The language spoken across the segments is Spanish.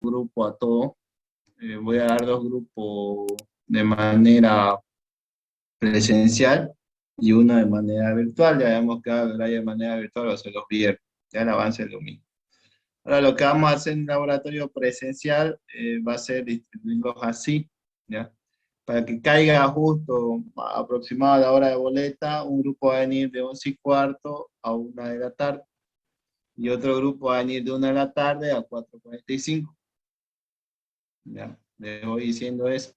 grupos a todos. Voy a dar 2 grupos de manera presencial y uno de manera virtual. Ya habíamos quedado el horario de manera virtual, va a ser los viernes. Ya el avance es lo mismo. Ahora lo que vamos a hacer en el laboratorio presencial va a ser distribuirlos así, ¿ya? Para que caiga justo aproximado a la hora de boleta, un grupo va a venir de 11:15 a 1 de la tarde y otro grupo va a venir de 1 de la tarde a 4:45. Ya, les voy diciendo eso.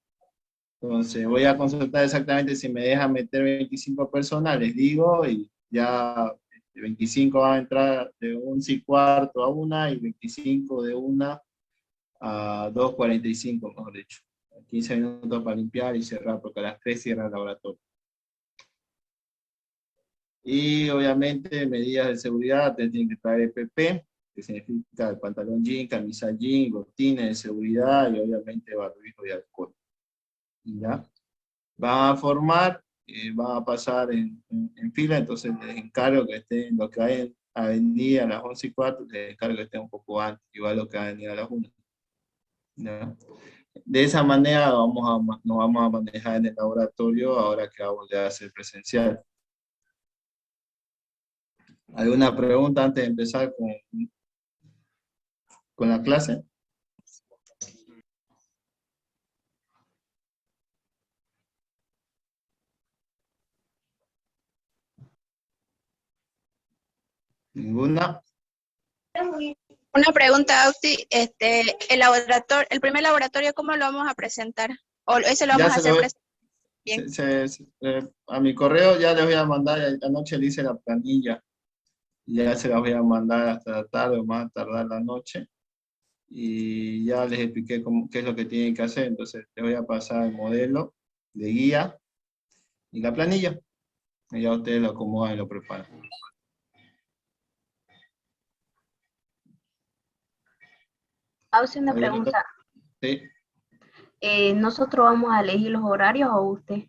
Entonces voy a consultar exactamente si me deja meter 25 personas, les digo, y ya 25 van a entrar de 11:15 a 1 y 25 de 1 a 2:45, mejor dicho. 15 minutos para limpiar y cerrar, porque a las 3 cierra el laboratorio. Y obviamente medidas de seguridad, ustedes tienen que traer EPP, que significa el pantalón jean, camisa jean, botines de seguridad y obviamente barbijo y alcohol. ¿Ya? Van a formar, van a pasar en fila, entonces les encargo que estén, los que vayan a venir a las 11:15, les encargo que estén un poco antes, igual los que van a venir a las 1. ¿Ya? De esa manera nos vamos a manejar en el laboratorio ahora que vamos a hacer presencial. ¿Alguna pregunta antes de empezar con la clase? ¿Ninguna? Una pregunta, Auti, el primer laboratorio, ¿cómo lo vamos a presentar? ¿O ese lo Ya vamos a se hacer lo, presencial? Bien. a mi correo ya les voy a mandar, anoche le hice la planilla, y ya se las voy a mandar hasta la tarde o más tardar la noche, y ya les expliqué qué es lo que tienen que hacer, entonces les voy a pasar el modelo de guía y la planilla, y ya ustedes lo acomodan y lo preparan. Hace una ¿Alguna otra? pregunta. Sí. ¿Nosotros vamos a elegir los horarios o usted?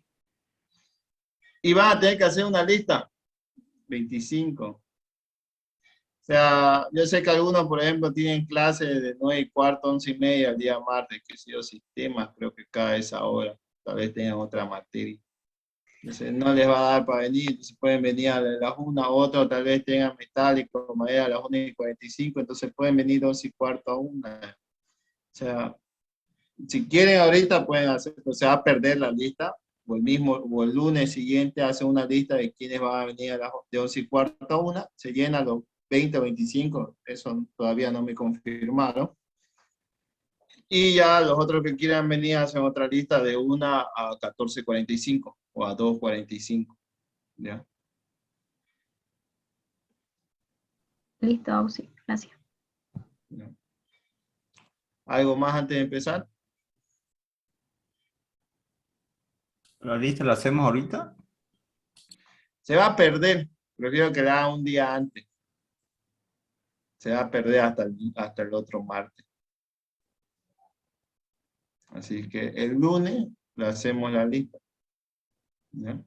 Y van a tener que hacer una lista, 25. O sea, yo sé que algunos, por ejemplo, tienen clases de 9:15, 11:30 el día martes, que sé yo, sistemas, creo que cada esa hora, tal vez tengan otra materia. Entonces no les va a dar para venir, entonces pueden venir a las 1, otros tal vez tengan metálico, madera a las 1:45, entonces pueden venir 2:15 a 1. O sea, si quieren ahorita pueden hacer, o se va a perder la lista, o el lunes siguiente hacen una lista de quiénes van a venir de 11:15 a 1, se llenan los 20 o 25, eso todavía no me confirmaron. Y ya los otros que quieran venir hacen otra lista de 1 a 14:45 o a 2:45. ¿Ya? Listo, sí, gracias. ¿Ya? ¿Algo más antes de empezar? ¿La lista la hacemos ahorita? Se va a perder, prefiero que la haga un día antes. Se va a perder hasta el otro martes. Así que el lunes le hacemos la lista. ¿Ya?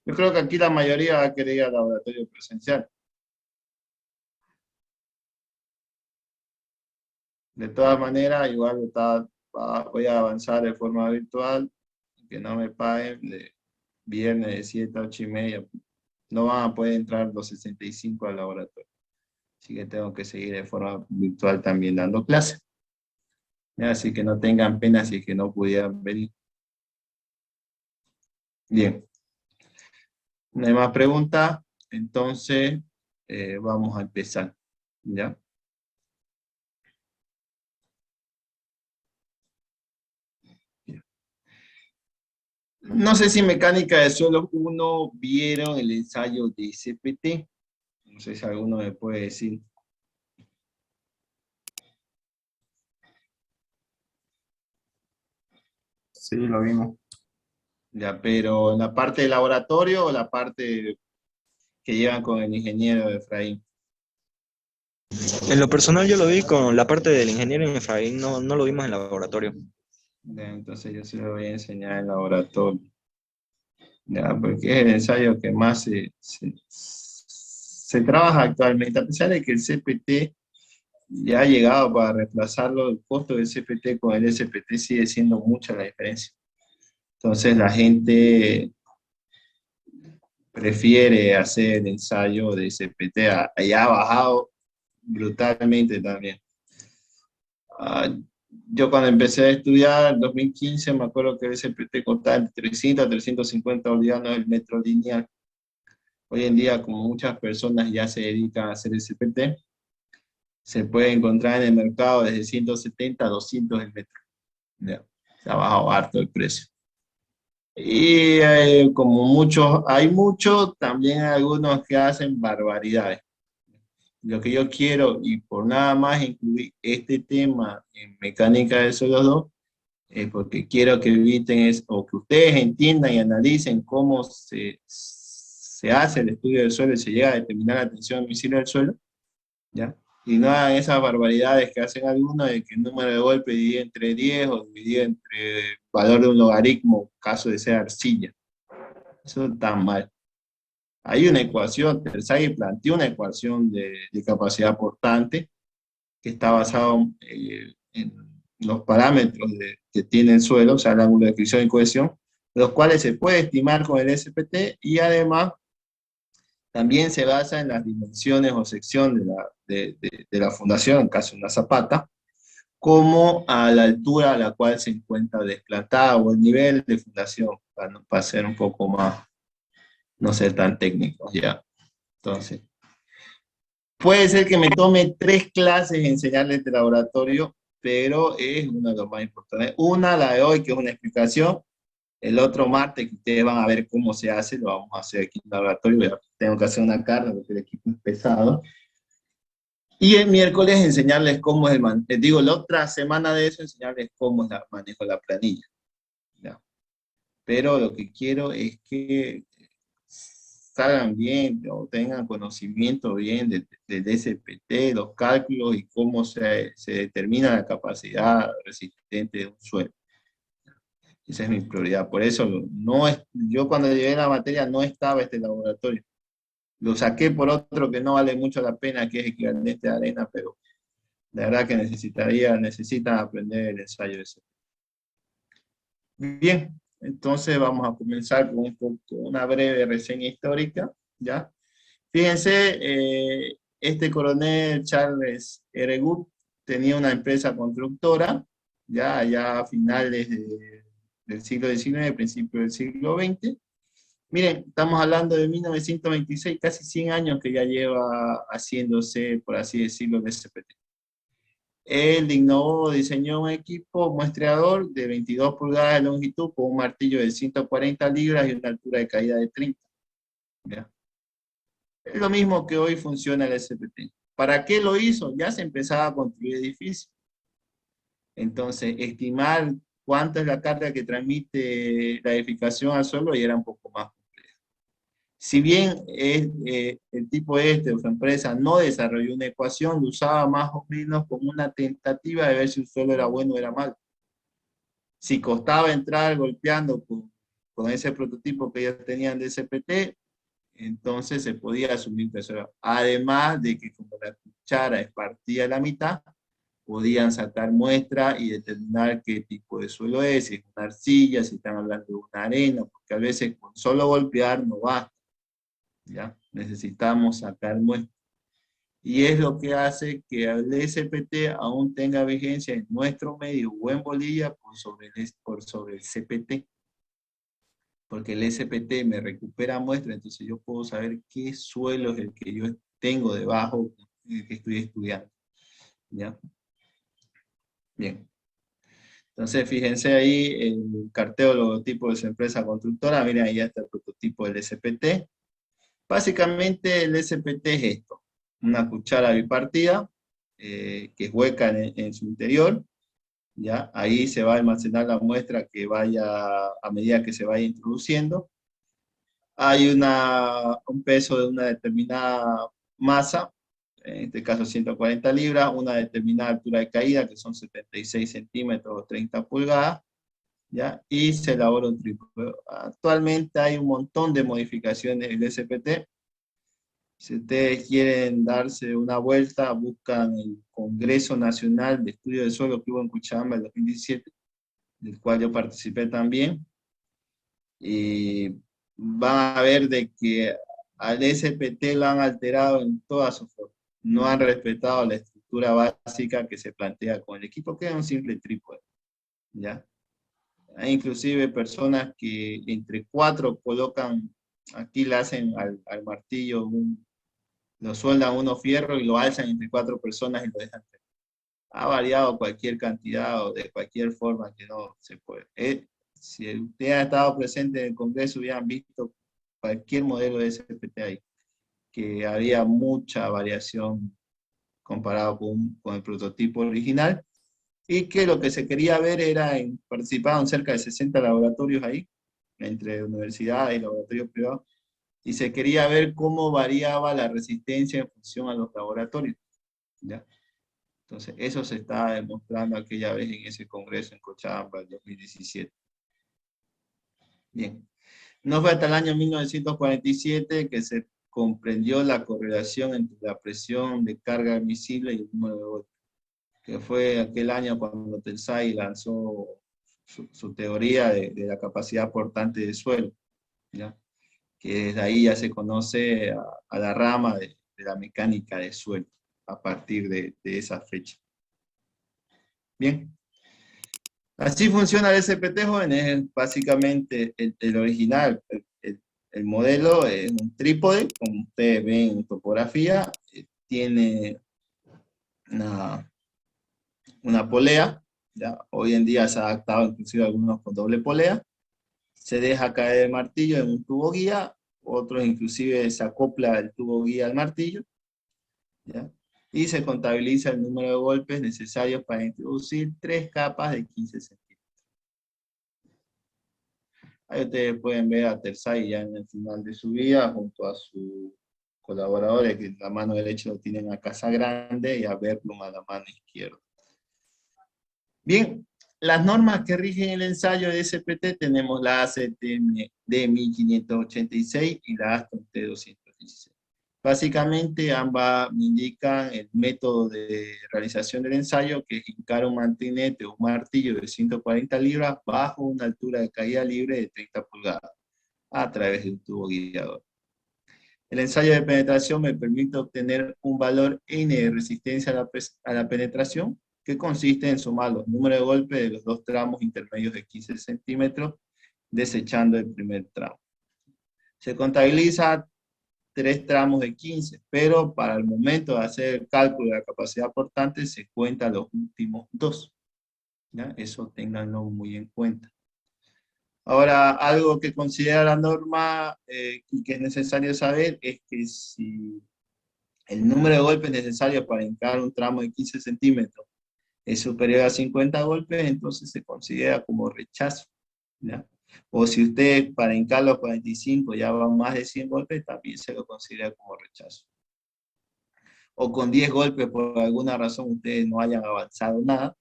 Yo creo que aquí la mayoría va a querer ir al laboratorio presencial. De todas maneras, igual voy a avanzar de forma virtual, que no me paguen de viernes de 7 a 8:30. No van a poder entrar los 65 al laboratorio. Así que tengo que seguir de forma virtual también dando clases. Así que no tengan pena si es que no pudieran venir. Bien. No hay más preguntas, entonces vamos a empezar. ¿Ya? No sé si mecánica de suelo 1 vieron el ensayo de CPT. No sé si alguno me puede decir. Sí, lo vimos. Ya, pero en la parte de laboratorio o la parte que llevan con el ingeniero Efraín. En lo personal yo lo vi con la parte del ingeniero en Efraín, no lo vimos en laboratorio. Ya, entonces yo se lo voy a enseñar en laboratorio. Ya, porque es el ensayo que más se trabaja actualmente, a pesar de que el CPT ya ha llegado para reemplazarlo, el costo del CPT con el SPT sigue siendo mucha la diferencia. Entonces la gente prefiere hacer el ensayo de SPT, y ha bajado brutalmente también. Yo cuando empecé a estudiar, en 2015, me acuerdo que el SPT costaba entre 300 a 350 bolivianos el metro lineal. Hoy en día, como muchas personas ya se dedican a hacer SPT, se puede encontrar en el mercado desde 170 a 200 el metro. Ya, se ha bajado harto el precio. Y como muchos, hay muchos, también hay algunos que hacen barbaridades. Lo que yo quiero, y por nada más incluir este tema en mecánica de suelos 2, porque quiero que eviten eso, o que ustedes entiendan y analicen cómo se hace el estudio del suelo y se llega a determinar la tensión admisible del suelo, ¿ya? Y no hagan esas barbaridades que hacen algunos de que el número de golpes dividido entre 10 o dividido entre el valor de un logaritmo, caso de ser arcilla. Eso está mal. Hay una ecuación, Terzaghi planteó una ecuación de capacidad portante que está basado en los parámetros que tiene el suelo, o sea, el ángulo de fricción y cohesión, los cuales se puede estimar con el SPT, y además también se basa en las dimensiones o sección de la fundación, en caso de una zapata, como a la altura a la cual se encuentra desplantada o el nivel de fundación, para ser un poco más, no ser tan técnicos ya. Entonces, puede ser que me tome 3 clases enseñarles este laboratorio, pero es uno de los más importantes. Una, la de hoy, que es una explicación. El otro martes, que ustedes van a ver cómo se hace, lo vamos a hacer aquí en el laboratorio. Tengo que hacer una carga porque el equipo es pesado. Y el miércoles enseñarles cómo es el manejo. Digo, la otra semana de eso, enseñarles cómo es el manejo de la planilla. ¿Ya? Pero lo que quiero es que salgan bien o tengan conocimiento bien del SPT, los cálculos y cómo se determina la capacidad resistente de un suelo. Esa es mi prioridad. Por eso yo cuando llegué a la materia no estaba este laboratorio. Lo saqué por otro que no vale mucho la pena, que es equivalente a arena, pero la verdad que necesitan aprender el ensayo ese. Bien, entonces vamos a comenzar con una breve reseña histórica, ¿ya? Fíjense, este coronel Charles R. Good tenía una empresa constructora, ya a finales del siglo XIX, principios del siglo XX. Miren, estamos hablando de 1926, casi 100 años que ya lleva haciéndose, por así decirlo, el SPT. Él diseñó un equipo muestreador de 22 pulgadas de longitud con un martillo de 140 libras y una altura de caída de 30. ¿Ya? Es lo mismo que hoy funciona el SPT. ¿Para qué lo hizo? Ya se empezaba a construir edificios. Entonces, estimar cuánta es la carga que transmite la edificación al suelo y era un poco más complejo. Si bien el tipo o su empresa no desarrolló una ecuación, lo usaba más o menos como una tentativa de ver si el suelo era bueno o era malo. Si costaba entrar golpeando con ese prototipo que ellos tenían de SPT, entonces se podía asumir que eso era. Además de que como la cuchara es partida a la mitad, podían sacar muestra y determinar qué tipo de suelo es, si es una arcilla, si están hablando de una arena, porque a veces con solo golpear no basta, ¿ya? Necesitamos sacar muestra. Y es lo que hace que el SPT aún tenga vigencia en nuestro medio o en Bolivia por sobre el CPT. Porque el SPT me recupera muestra, entonces yo puedo saber qué suelo es el que yo tengo debajo, el que estoy estudiando. ¿Ya? Bien. Entonces, fíjense ahí el carteo logotipo de su empresa constructora. Miren, ahí está el prototipo del SPT. Básicamente, el SPT es esto. Una cuchara bipartida, que es hueca en su interior. ¿Ya? Ahí se va a almacenar la muestra que vaya, a medida que se vaya introduciendo. Hay un peso de una determinada masa, en este caso 140 libras, una determinada altura de caída, que son 76 centímetros o 30 pulgadas, ¿ya? Y se elabora un trípode. Actualmente hay un montón de modificaciones del SPT. Si ustedes quieren darse una vuelta, buscan el Congreso Nacional de Estudio de Suelo que hubo en Cochabamba en 2017, del cual yo participé también, y van a ver de que al SPT lo han alterado en toda su forma. No han respetado la estructura básica que se plantea con el equipo, que es un simple trípode, ¿ya? Hay inclusive personas que entre cuatro colocan, aquí le hacen al martillo, lo sueldan unos fierros y lo alzan entre cuatro personas y lo dejan. Ha variado cualquier cantidad o de cualquier forma que no se puede. Si usted ha estado presente en el Congreso, hubieran visto cualquier modelo de SPT ahí, que había mucha variación comparado con el prototipo original, y que lo que se quería ver era, participaban cerca de 60 laboratorios ahí, entre universidades y laboratorios privados, y se quería ver cómo variaba la resistencia en función a los laboratorios, ¿ya? Entonces, eso se estaba demostrando aquella vez en ese congreso en Cochabamba, en 2017. Bien. No fue hasta el año 1947 que se comprendió la correlación entre la presión de carga admisible y el número de golpes, que fue aquel año cuando Telsay lanzó su teoría de la capacidad portante del suelo, ¿ya? Que desde ahí ya se conoce a la rama de la mecánica de suelo, a partir de esa fecha. Bien. Así funciona el SPT, jóvenes, es básicamente el original. El modelo es un trípode, como ustedes ven en topografía, tiene una polea, ¿ya? Hoy en día se ha adaptado inclusive algunos con doble polea, se deja caer el martillo en un tubo guía, otros inclusive se acopla el tubo guía al martillo, ¿ya? Y se contabiliza el número de golpes necesarios para introducir 3 capas de 15 centímetros. Ahí ustedes pueden ver a Tersay ya en el final de su vida, junto a sus colaboradores, que en la mano derecha lo tienen a Casagrande y a Berblum a la mano izquierda. Bien, las normas que rigen el ensayo de SPT tenemos la ACTM D1586 y la Aston T216. Básicamente ambas me indican el método de realización del ensayo, que es hincar un mantinete o un martillo de 140 libras bajo una altura de caída libre de 30 pulgadas a través de un tubo guiador. El ensayo de penetración me permite obtener un valor N de resistencia a la penetración, que consiste en sumar los números de golpes de los dos tramos intermedios de 15 centímetros, desechando el primer tramo. Se contabiliza 3 tramos de 15, pero para el momento de hacer el cálculo de la capacidad portante se cuentan los últimos 2. ¿Ya? Eso ténganlo muy en cuenta. Ahora, algo que considera la norma y que es necesario saber es que si el número de golpes necesario para hincar un tramo de 15 centímetros es superior a 50 golpes, entonces se considera como rechazo, ¿ya? O si usted para hincar los 45 ya van más de 100 golpes, también se lo considera como rechazo. O con 10 golpes por alguna razón ustedes no hayan avanzado nada,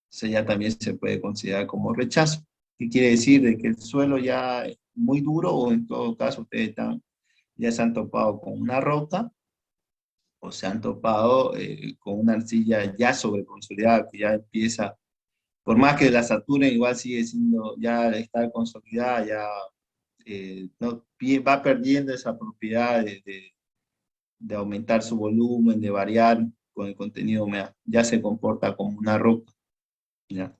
eso ya también se puede considerar como rechazo. ¿Qué quiere decir? De que el suelo ya es muy duro, o en todo caso ustedes ya se han topado con una roca, o se han topado con una arcilla ya sobreconsolidada, que ya empieza, por más que la saturen, igual sigue siendo, ya al estar consolidada, ya no, va perdiendo esa propiedad de aumentar su volumen, de variar con el contenido humedad. Ya se comporta como una roca, ¿ya?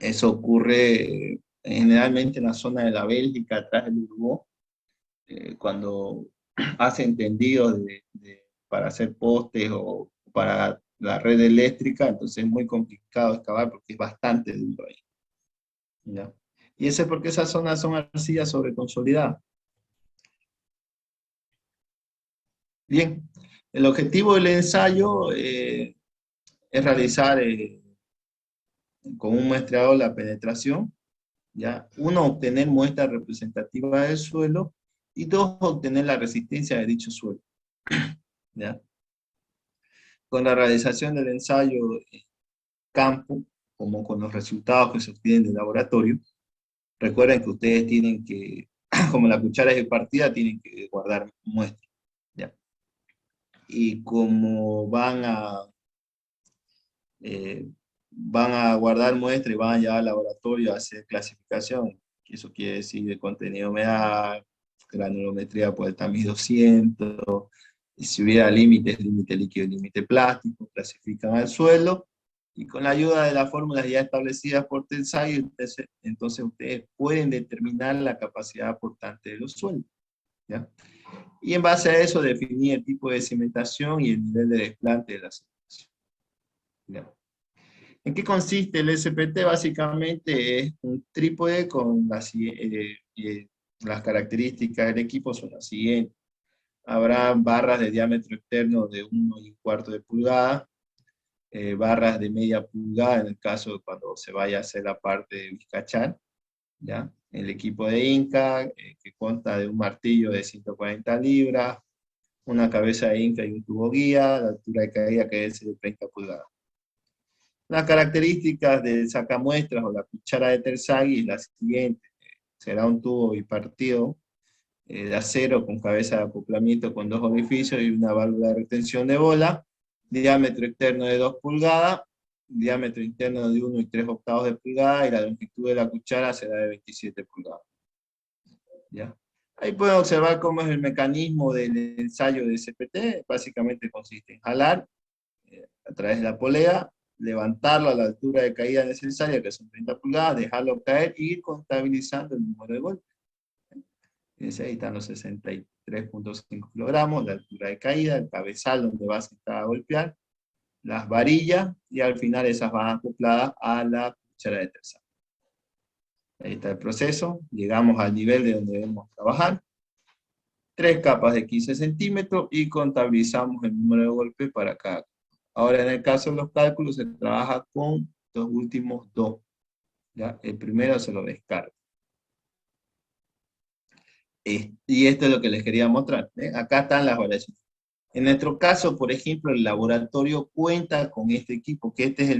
Eso ocurre generalmente en la zona de la Bélgica, atrás del Uruguay, cuando hacen tendidos para hacer postes o para la red eléctrica, entonces es muy complicado excavar porque es bastante duro ahí, ¿ya? Y eso es porque esas zonas son arcillas sobreconsolidadas. Bien, el objetivo del ensayo es realizar con un muestreador la penetración, ¿ya? 1, obtener muestras representativas del suelo, y 2, obtener la resistencia de dicho suelo, ¿ya? Con la realización del ensayo en campo, como con los resultados que se obtienen del laboratorio, recuerden que ustedes tienen que, como la cuchara es de partida, tienen que guardar muestras, ¿ya? y como van a guardar muestra y van a llevar al laboratorio a hacer clasificación, que eso quiere decir de contenido de humedad, granulometría por el tamiz 200, y si hubiera límites, límite líquido y límite plástico, clasifican al suelo, y con la ayuda de las fórmulas ya establecidas por Tensai, entonces ustedes pueden determinar la capacidad aportante de los suelos, ¿ya? Y en base a eso definir el tipo de cimentación y el nivel de desplante de la cimentación, ¿ya? ¿En qué consiste el SPT? Básicamente es un trípode con las características del equipo son las siguientes. Habrá barras de diámetro externo de 1,25 de pulgada, barras de media pulgada en el caso de cuando se vaya a hacer la parte de bizcachar, ¿ya? El equipo de Inca, que consta de un martillo de 140 libras, una cabeza de Inca y un tubo guía, la altura de caída que es de 30 pulgadas. Las características del sacamuestras o la cuchara de Terzaghi es la siguiente. Será un tubo bipartido de acero con cabeza de acoplamiento con 2 orificios y una válvula de retención de bola, diámetro externo de 2 pulgadas, diámetro interno de 1,3 de pulgada y la longitud de la cuchara será de 27 pulgadas. ¿Ya? Ahí pueden observar cómo es el mecanismo del ensayo de SPT. Básicamente consiste en jalar a través de la polea, levantarlo a la altura de caída necesaria, que son 30 pulgadas, dejarlo caer y ir contabilizando el número de golpes. Ahí están los 63,5 kilogramos, la altura de caída, el cabezal donde va a sentar a golpear, las varillas, y al final esas van acopladas a la cuchara de Terzaghi. Ahí está el proceso, llegamos al nivel de donde debemos trabajar, 3 capas de 15 centímetros y contabilizamos el número de golpes para cada capa. Ahora, en el caso de los cálculos, se trabaja con los últimos 2. ¿Ya? El primero se lo descarga. Y esto es lo que les quería mostrar. Acá están las variaciones. En nuestro caso, por ejemplo, el laboratorio cuenta con este equipo, que este es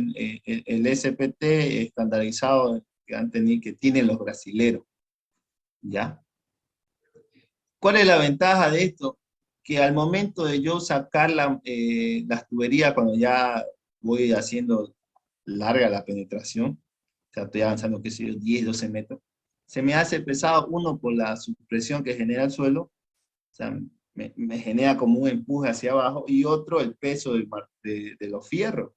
el SPT estandarizado que tienen los brasileros. ¿Ya? ¿Cuál es la ventaja de esto? Que al momento de yo sacar las tuberías, cuando ya voy haciendo larga la penetración, o sea, estoy avanzando, qué sé yo, 10, 12 metros, se me hace pesado, uno, por la supresión que genera el suelo, o sea, me genera como un empuje hacia abajo, y otro, el peso de los fierros.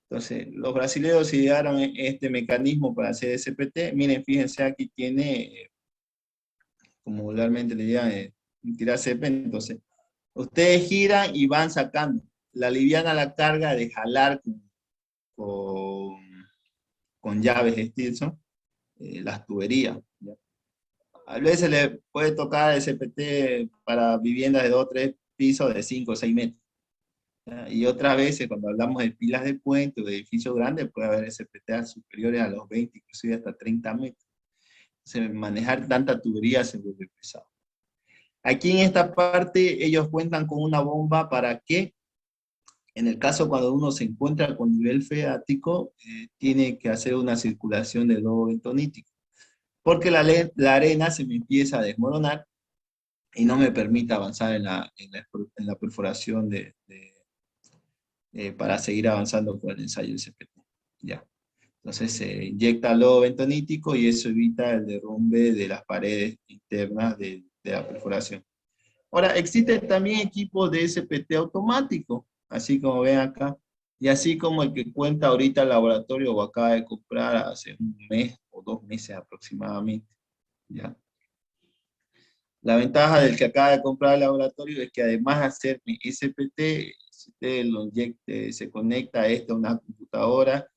Entonces, los brasileños idearon este mecanismo para hacer SPT. Miren, fíjense, aquí tiene, como vulgarmente le llaman, tirar CP, entonces, ustedes giran y van sacando. La liviana la carga de jalar con, con llaves Stilson, las tuberías, ¿ya? A veces le puede tocar SPT para viviendas de 2 o 3 pisos de 5 o 6 metros. ¿Ya? Y otras veces, cuando hablamos de pilas de puente o de edificios grandes, puede haber SPT superiores a los 20, inclusive hasta 30 metros. Entonces, manejar tanta tubería se vuelve pesado. Aquí en esta parte ellos cuentan con una bomba para que, en el caso cuando uno se encuentra con nivel freático, tiene que hacer una circulación de globo bentonítico, porque la arena se me empieza a desmoronar y no me permite avanzar en la perforación para seguir avanzando con el ensayo del CPT. Ya. Entonces se inyecta lodo bentonítico y eso evita el derrumbe de las paredes internas de la perforación. Ahora, existen también equipos de SPT automático, así como ven acá, y así como el que cuenta ahorita el laboratorio o acaba de comprar hace un mes o 2 meses aproximadamente. ¿Ya? La ventaja del que acaba de comprar el laboratorio es que además de hacer mi SPT, si usted lo inyecte, se conecta a esta una computadora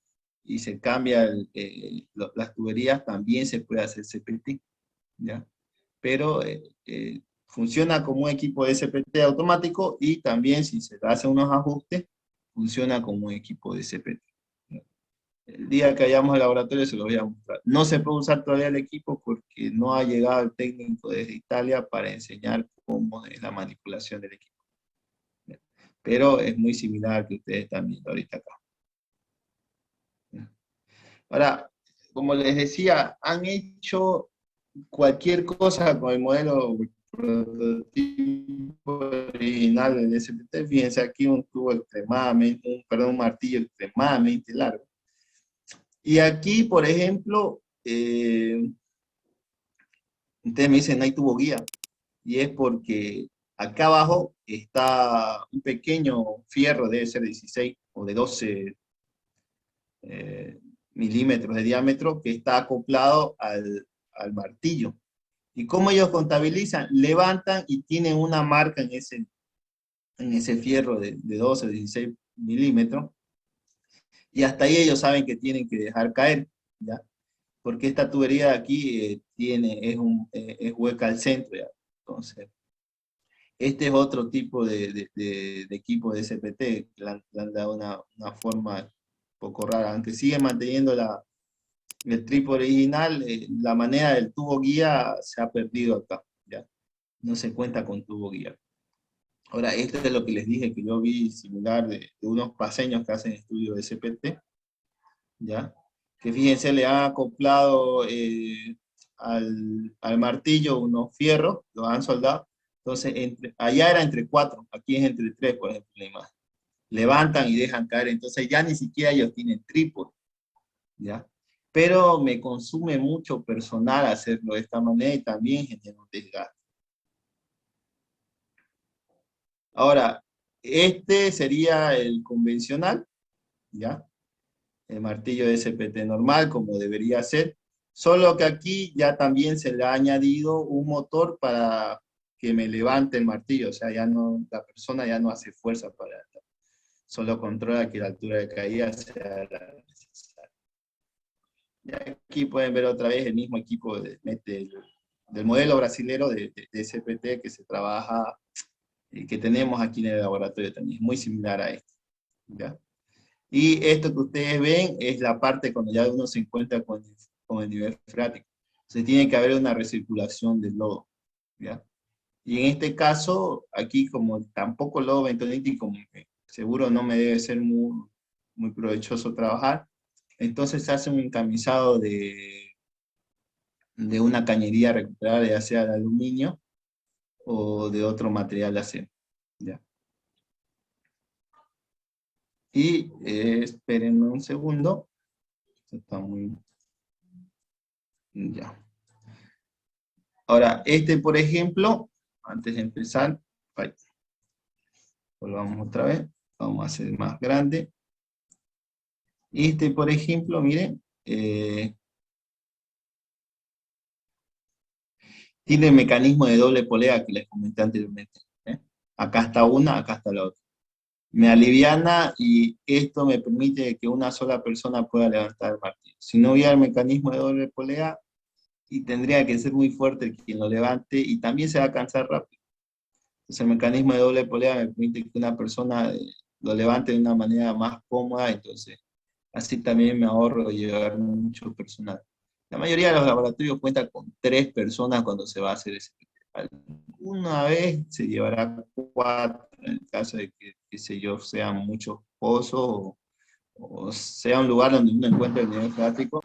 y se cambia las tuberías, también se puede hacer CPT. ¿Ya? Pero funciona como un equipo de SPT automático y también si se le hacen unos ajustes, funciona como un equipo de SPT. El día que vayamos al laboratorio se lo voy a mostrar. No se puede usar todavía el equipo porque no ha llegado el técnico desde Italia para enseñar cómo es la manipulación del equipo. Pero es muy similar al que ustedes están viendo ahorita acá. Ahora, como les decía, han hecho cualquier cosa con el modelo prototipo original del SPT, fíjense aquí un tubo extremadamente, un martillo extremadamente largo. Y aquí, por ejemplo, ustedes me dicen no hay tubo guía, y es porque acá abajo está un pequeño fierro, debe ser 16 o de 12 milímetros de diámetro, que está acoplado al martillo. ¿Y cómo ellos contabilizan? Levantan y tienen una marca en ese fierro de 12 o 16 milímetros, y hasta ahí ellos saben que tienen que dejar caer, ¿ya? Porque esta tubería de aquí es hueca al centro, ¿ya? Entonces, este es otro tipo de equipo de SPT, que le han dado una forma un poco rara, aunque sigue manteniendo el trípode original, la manera del tubo guía se ha perdido acá, ¿ya? No se cuenta con tubo guía. Ahora, esto es lo que les dije, que yo vi similar de unos paseños que hacen estudios de SPT, ¿ya? Que fíjense, le han acoplado al martillo unos fierros, los han soldado. Entonces, allá era entre 4, aquí es entre 3, por ejemplo, la imagen. Levantan y dejan caer, entonces ya ni siquiera ellos tienen trípode, ¿ya? Pero me consume mucho personal hacerlo de esta manera y también genera un desgaste. Ahora, este sería el convencional, ¿ya? El martillo de SPT normal, como debería ser, solo que aquí ya también se le ha añadido un motor para que me levante el martillo, o sea, ya no, la persona ya no hace fuerza para esto, solo controla que la altura de caída sea la necesaria. Y aquí pueden ver otra vez el mismo equipo del modelo brasilero de SPT que se trabaja, que tenemos aquí en el laboratorio también, es muy similar a este, ¿ya? Y esto que ustedes ven es la parte cuando ya uno se encuentra con el nivel freático. Se tiene que haber una recirculación del lodo, ¿ya? Y en este caso, aquí como tampoco lodo bentonítico, como que seguro no me debe ser muy provechoso trabajar, entonces se hace un encamisado de una cañería recuperada, ya sea de aluminio o de otro material de acero, ¿ya? Y espérenme un segundo. Esto está muy... Ya. Ahora, este, por ejemplo, antes de empezar, ay, volvamos otra vez. Vamos a hacer más grande. Este, por ejemplo, miren, tiene el mecanismo de doble polea que les comenté anteriormente, ¿eh? Acá está una, acá está la otra. Me aliviana y esto me permite que una sola persona pueda levantar el martillo. Si no hubiera el mecanismo de doble polea, y tendría que ser muy fuerte quien lo levante y también se va a cansar rápido. Entonces el mecanismo de doble polea me permite que una persona lo levante de una manera más cómoda, entonces así también me ahorro llevar mucho personal. La mayoría de los laboratorios cuentan con 3 personas cuando se va a hacer ese. Una vez se llevará 4 en el caso de que, qué sé yo, sean muchos pozos o sea un lugar donde uno encuentre el nivel freático.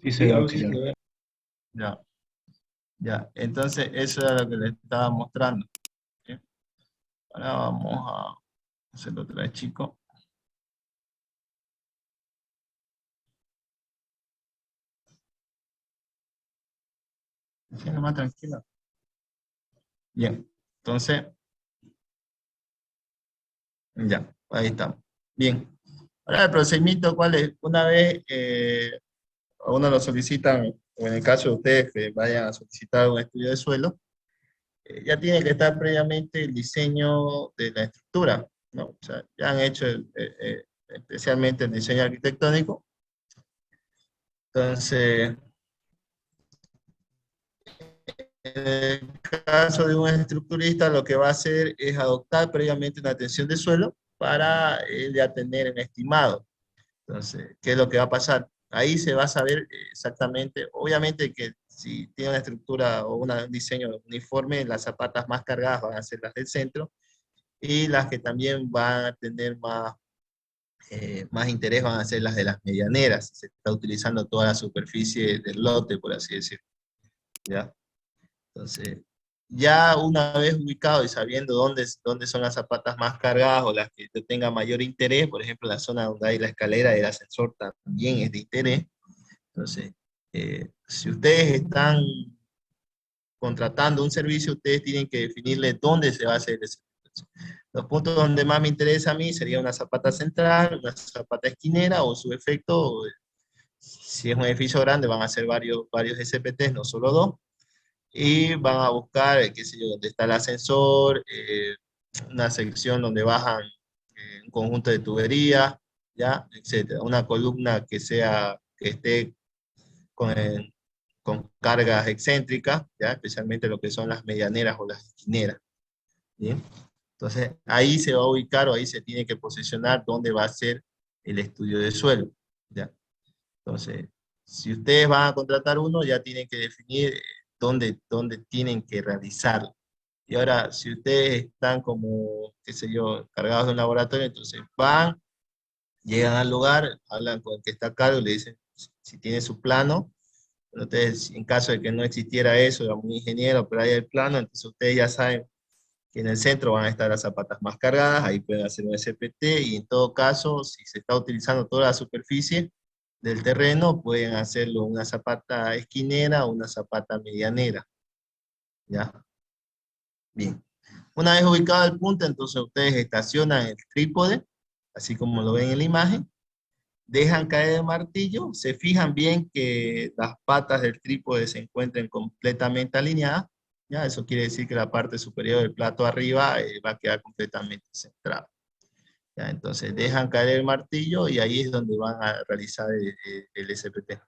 Sí, se ve, sí, se ve. Ya, ya. Entonces, eso era lo que les estaba mostrando. ¿Sí? Ahora vamos a hacerlo otra vez, chico. Sí, nomás tranquilo. Bien, entonces, ya, ahí estamos. Bien. Ahora el procedimiento, ¿cuál es? Una vez a uno lo solicitan, o en el caso de ustedes que vayan a solicitar un estudio de suelo, ya tiene que estar previamente el diseño de la estructura, ¿no? O sea, ya han hecho especialmente el diseño arquitectónico. Entonces, En el caso de un estructurista, lo que va a hacer es adoptar previamente una tensión de suelo para ya tener un estimado. Entonces, ¿qué es lo que va a pasar? Ahí se va a saber exactamente, obviamente que si tiene una estructura o un diseño uniforme, las zapatas más cargadas van a ser las del centro y las que también van a tener más interés van a ser las de las medianeras. Se está utilizando toda la superficie del lote, por así decirlo. ¿Ya? Entonces, ya una vez ubicado y sabiendo dónde son las zapatas más cargadas o las que te tengan mayor interés, por ejemplo, la zona donde hay la escalera y el ascensor también es de interés. Entonces, si ustedes están contratando un servicio, ustedes tienen que definirle dónde se va a hacer ese servicio. Los puntos donde más me interesa a mí sería una zapata central, una zapata esquinera o su efecto, si es un edificio grande, van a ser varios SPTs, no solo dos y van a buscar, qué sé yo, donde está el ascensor, una sección donde bajan un conjunto de tuberías, ¿ya? Etcétera. Una columna que esté con, con cargas excéntricas, ¿ya? Especialmente lo que son las medianeras o las esquineras, ¿bien? Entonces, ahí se va a ubicar o ahí se tiene que posicionar dónde va a ser el estudio de suelo, ¿ya? Entonces, si ustedes van a contratar uno, ya tienen que definir dónde tienen que realizarlo. Y ahora, si ustedes están como, qué sé yo, cargados de un laboratorio, entonces van, llegan al lugar, hablan con el que está a cargo y le dicen si tiene su plano. Entonces, en caso de que no existiera eso, digamos, un ingeniero, pero hay el plano, entonces ustedes ya saben que en el centro van a estar las zapatas más cargadas, ahí pueden hacer un SPT, y en todo caso, si se está utilizando toda la superficie del terreno, pueden hacerlo una zapata esquinera o una zapata medianera, ¿ya? Bien. Una vez ubicado el punto, entonces ustedes estacionan el trípode, así como lo ven en la imagen, dejan caer el martillo, se fijan bien que las patas del trípode se encuentren completamente alineadas, ¿ya? Eso quiere decir que la parte superior del plato arriba va a quedar completamente centrada. ¿Ya? Entonces dejan caer el martillo y ahí es donde van a realizar el SPT.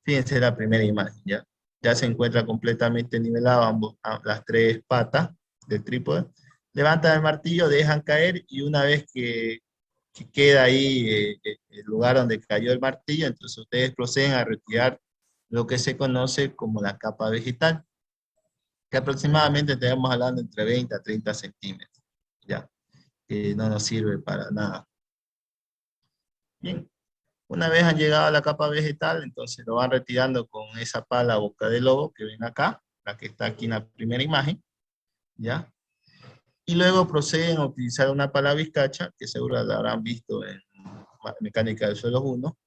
Fíjense la primera imagen, ¿ya? Ya se encuentra completamente nivelado las tres patas del trípode. Levantan el martillo, dejan caer y una vez que queda ahí el lugar donde cayó el martillo, entonces ustedes proceden a retirar lo que se conoce como la capa vegetal, que aproximadamente tenemos hablando entre 20 a 30 centímetros, ya, que no nos sirve para nada. Bien, una vez han llegado a la capa vegetal, entonces lo van retirando con esa pala boca de lobo que ven acá, la que está aquí en la primera imagen, ¿ya? Y luego proceden a utilizar una pala vizcacha, que seguro la habrán visto en Mecánica del Suelo 1,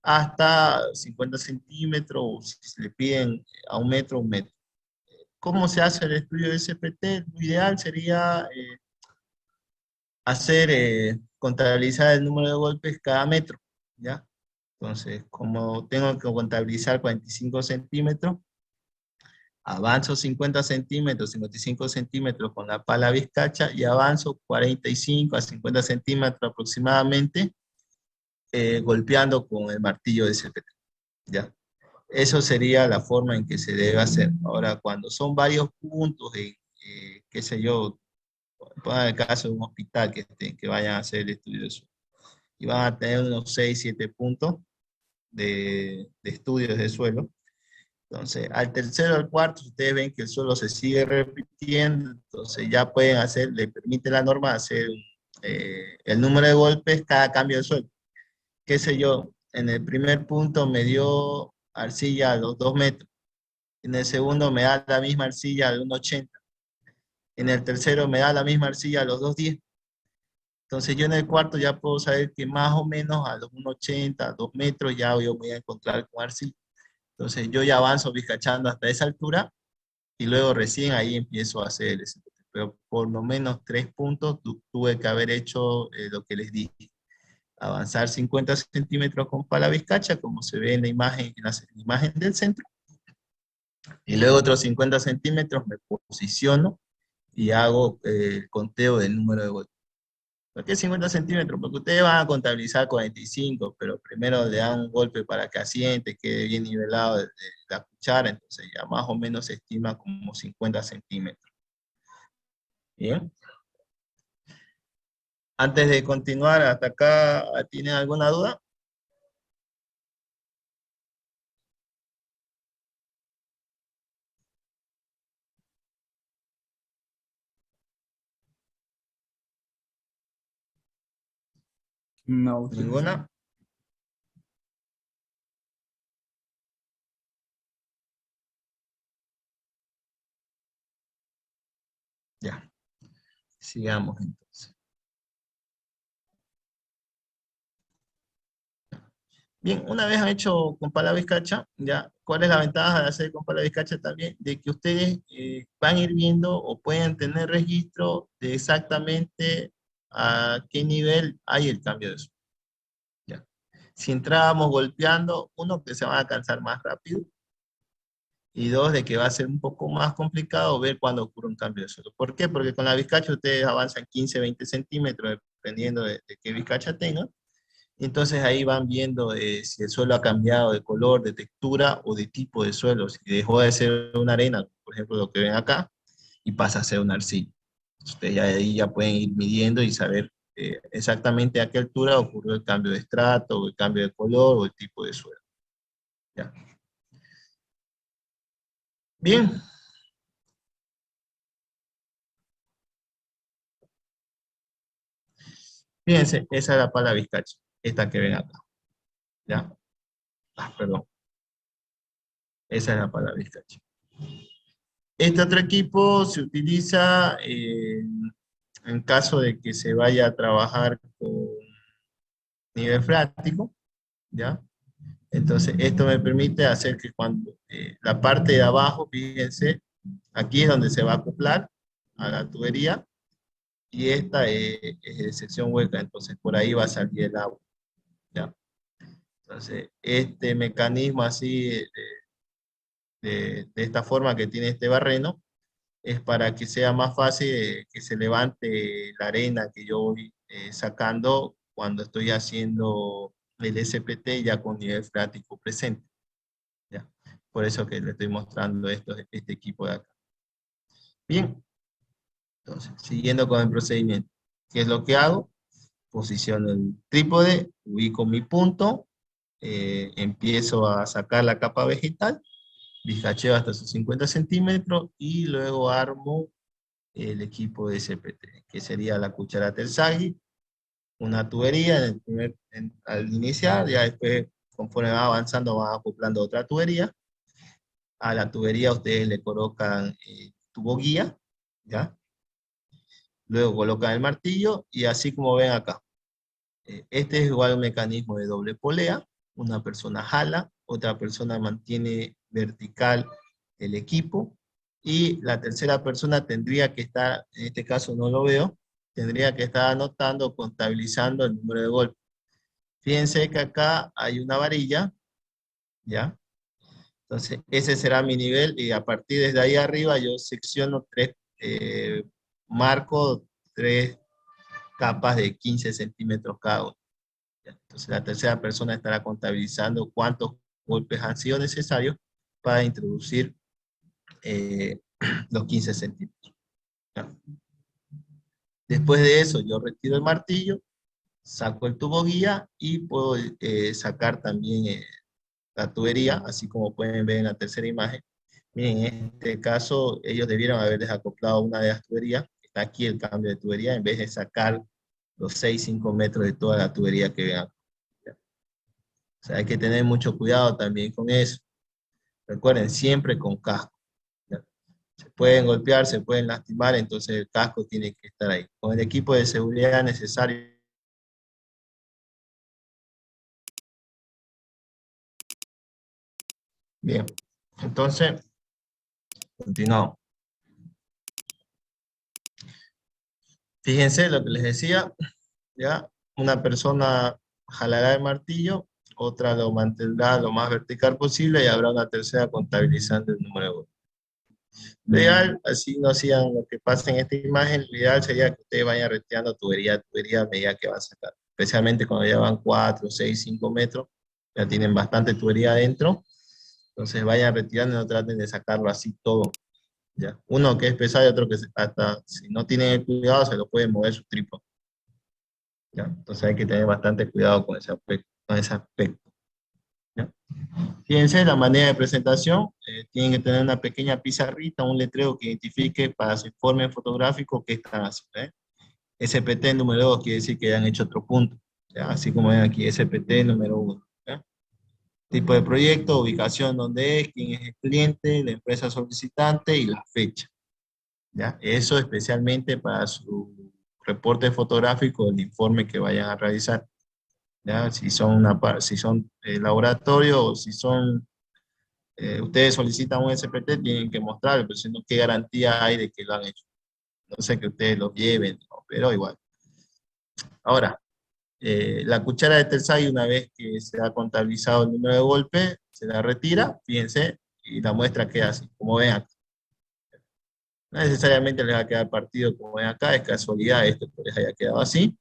hasta 50 centímetros, o si se le piden a un metro. ¿Cómo se hace el estudio de SPT? Lo ideal sería contabilizar el número de golpes cada metro, ¿ya? Entonces, como tengo que contabilizar 45 centímetros, avanzo 50 centímetros, 55 centímetros con la pala vizcacha y avanzo 45 a 50 centímetros aproximadamente, golpeando con el martillo de CPT, ¿ya? Eso sería la forma en que se debe hacer. Ahora, cuando son varios puntos, qué sé yo, pongan el caso de un hospital que vayan a hacer el estudio de suelo, y van a tener unos 6, 7 puntos de estudios de suelo. Entonces, al tercero o al cuarto, ustedes ven que el suelo se sigue repitiendo, entonces ya pueden hacer, le permite la norma hacer el número de golpes cada cambio de suelo. Qué sé yo, en el primer punto me dio arcilla a los 2 metros, en el segundo me da la misma arcilla a los 1,80, en el tercero me da la misma arcilla a los 2,10. Entonces yo en el cuarto ya puedo saber que más o menos a los 1,80, 2 metros ya yo me voy a encontrar con arcilla. Entonces yo ya avanzo vizcachando hasta esa altura y luego recién ahí empiezo a hacer el SPT. Pero por lo menos 3 puntos tuve que haber hecho lo que les dije. Avanzar 50 centímetros con pala vizcacha, como se ve en la imagen del centro. Y luego otros 50 centímetros me posiciono y hago el conteo del número de golpes. ¿Por qué 50 centímetros? Porque ustedes van a contabilizar 45, pero primero le dan un golpe para que asiente, quede bien nivelado de la cuchara, entonces ya más o menos se estima como 50 centímetros. Bien. Antes de continuar, hasta acá, ¿tienen alguna duda? No. ¿Ninguna? Ya, sigamos entonces. Bien, una vez han hecho con pala bizcacha, ya, ¿cuál es la ventaja de hacer con pala bizcacha también? De que ustedes van a ir viendo o pueden tener registro de exactamente a qué nivel hay el cambio de suelo. Ya. Si entrábamos golpeando, uno, que se van a cansar más rápido, y dos, de que va a ser un poco más complicado ver cuándo ocurre un cambio de suelo. ¿Por qué? Porque con la bizcacha ustedes avanzan 15, 20 centímetros, dependiendo de qué bizcacha tengan. Entonces ahí van viendo si el suelo ha cambiado de color, de textura o de tipo de suelo. Si dejó de ser una arena, por ejemplo, lo que ven acá, y pasa a ser una arcilla. Ustedes ya de ahí ya pueden ir midiendo y saber exactamente a qué altura ocurrió el cambio de estrato, o el cambio de color, o el tipo de suelo. ¿Ya? Bien. Fíjense, esa es la pala bizcacha, esta que ven acá. ¿Ya? Perdón. Esa es la pala bizcacha. Este otro equipo se utiliza en caso de que se vaya a trabajar con nivel freático, ¿ya? Entonces, esto me permite hacer que cuando la parte de abajo, fíjense, aquí es donde se va a acoplar a la tubería, y esta es de sección hueca, entonces por ahí va a salir el agua, ¿ya? Entonces, este mecanismo así, de esta forma que tiene este barreno, es para que sea más fácil que se levante la arena que yo voy sacando cuando estoy haciendo el SPT ya con nivel freático presente. ¿Ya? Por eso que le estoy mostrando este equipo de acá. Bien, entonces, siguiendo con el procedimiento. ¿Qué es lo que hago? Posiciono el trípode, ubico mi punto, empiezo a sacar la capa vegetal, bizcacheo hasta sus 50 centímetros y luego armo el equipo de SPT, que sería la cuchara Terzaghi, una tubería al iniciar, ya después, conforme va avanzando, va acoplando otra tubería. A la tubería ustedes le colocan tubo guía, ¿ya? Luego colocan el martillo y así como ven acá. Este es igual un mecanismo de doble polea. Una persona jala, otra persona mantiene vertical el equipo, y la tercera persona tendría que estar, en este caso no lo veo, tendría que estar anotando, contabilizando el número de golpes. Fíjense que acá hay una varilla, ¿ya? Entonces, ese será mi nivel, y a partir de ahí arriba yo secciono marco tres capas de 15 centímetros cada uno. Entonces, la tercera persona estará contabilizando cuántos golpes han sido necesarios para introducir eh, los 15 centímetros. ¿Ya? Después de eso, yo retiro el martillo, saco el tubo guía y puedo sacar también la tubería, así como pueden ver en la tercera imagen. Miren, en este caso, ellos debieron haber desacoplado una de las tuberías. Está aquí el cambio de tubería, en vez de sacar los 6-5 metros de toda la tubería que ven acá. O sea, hay que tener mucho cuidado también con eso. Recuerden, siempre con casco. ¿Ya? Se pueden golpear, se pueden lastimar, entonces el casco tiene que estar ahí. Con el equipo de seguridad necesario. Bien, entonces, continuamos. Fíjense lo que les decía, ¿ya? Una persona jalará el martillo, otra lo mantendrá lo más vertical posible y habrá una tercera contabilizando el número de golpes. Lo ideal, así no hacían lo que pasa en esta imagen, lo ideal sería que ustedes vayan retirando tubería a tubería a medida que van sacando. Especialmente cuando ya van 4, 6, 5 metros, ya tienen bastante tubería adentro. Entonces vayan retirando y no traten de sacarlo así todo. ¿Ya? Uno que es pesado y otro que hasta si no tienen el cuidado se lo puede mover su trípode. ¿Ya? Entonces hay que tener bastante cuidado con ese aspecto. Con ese aspecto, ¿ya? Fíjense, la manera de presentación, tienen que tener una pequeña pizarrita, un letrero que identifique para su informe fotográfico qué están haciendo. SPT número 2 quiere decir que ya han hecho otro punto, ¿ya? Así como ven aquí, SPT número 1. Tipo de proyecto, ubicación donde es, quién es el cliente, la empresa solicitante y la fecha. ¿Ya? Eso especialmente para su reporte fotográfico, el informe que vayan a realizar. ¿Ya? Si son, si son laboratorio o si son, ustedes solicitan un SPT, tienen que mostrarlo, pero si no, ¿qué garantía hay de que lo han hecho? No sé que ustedes lo lleven, ¿no? Pero igual. Ahora, la cuchara de Tersay, una vez que se ha contabilizado el número de golpe, se la retira, fíjense, y la muestra queda así, como ven acá. No necesariamente les va a quedar partido como ven acá, es casualidad esto que les haya quedado así,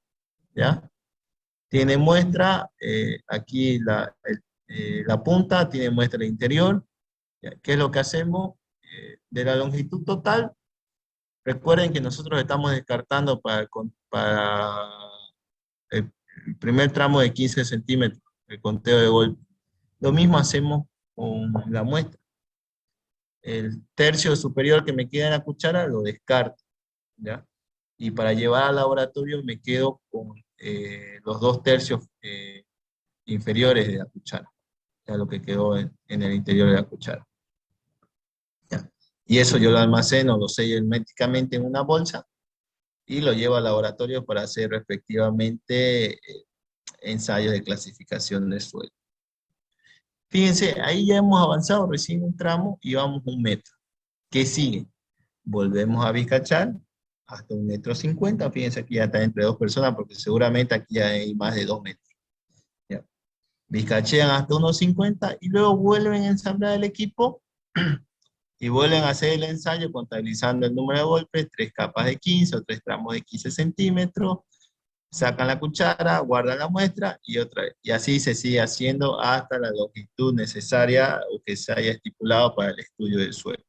¿ya? Tiene muestra, aquí la punta, tiene muestra el interior, ¿ya? ¿Qué es lo que hacemos? De la longitud total, recuerden que nosotros estamos descartando para el primer tramo de 15 centímetros, el conteo de golpe. Lo mismo hacemos con la muestra. El tercio superior que me queda en la cuchara lo descarto, ¿ya? Y para llevar al laboratorio me quedo con los 2/3 inferiores de la cuchara, ya lo que quedó en el interior de la cuchara. ¿Ya? Y eso yo lo almaceno, lo sello herméticamente en una bolsa y lo llevo al laboratorio para hacer respectivamente ensayos de clasificación del suelo. Fíjense, ahí ya hemos avanzado recién un tramo y vamos 1 metro. ¿Qué sigue? Volvemos a bizcachar hasta 1,50 m. Fíjense, aquí ya está entre 2 personas porque seguramente aquí ya hay más de 2 metros. ¿Ya? Bizcachean hasta 1,50 y luego vuelven a ensamblar el equipo y vuelven a hacer el ensayo contabilizando el número de golpes, 3 capas de 15 o 3 tramos de 15 centímetros, sacan la cuchara, guardan la muestra y otra vez. Y así se sigue haciendo hasta la longitud necesaria o que se haya estipulado para el estudio del suelo.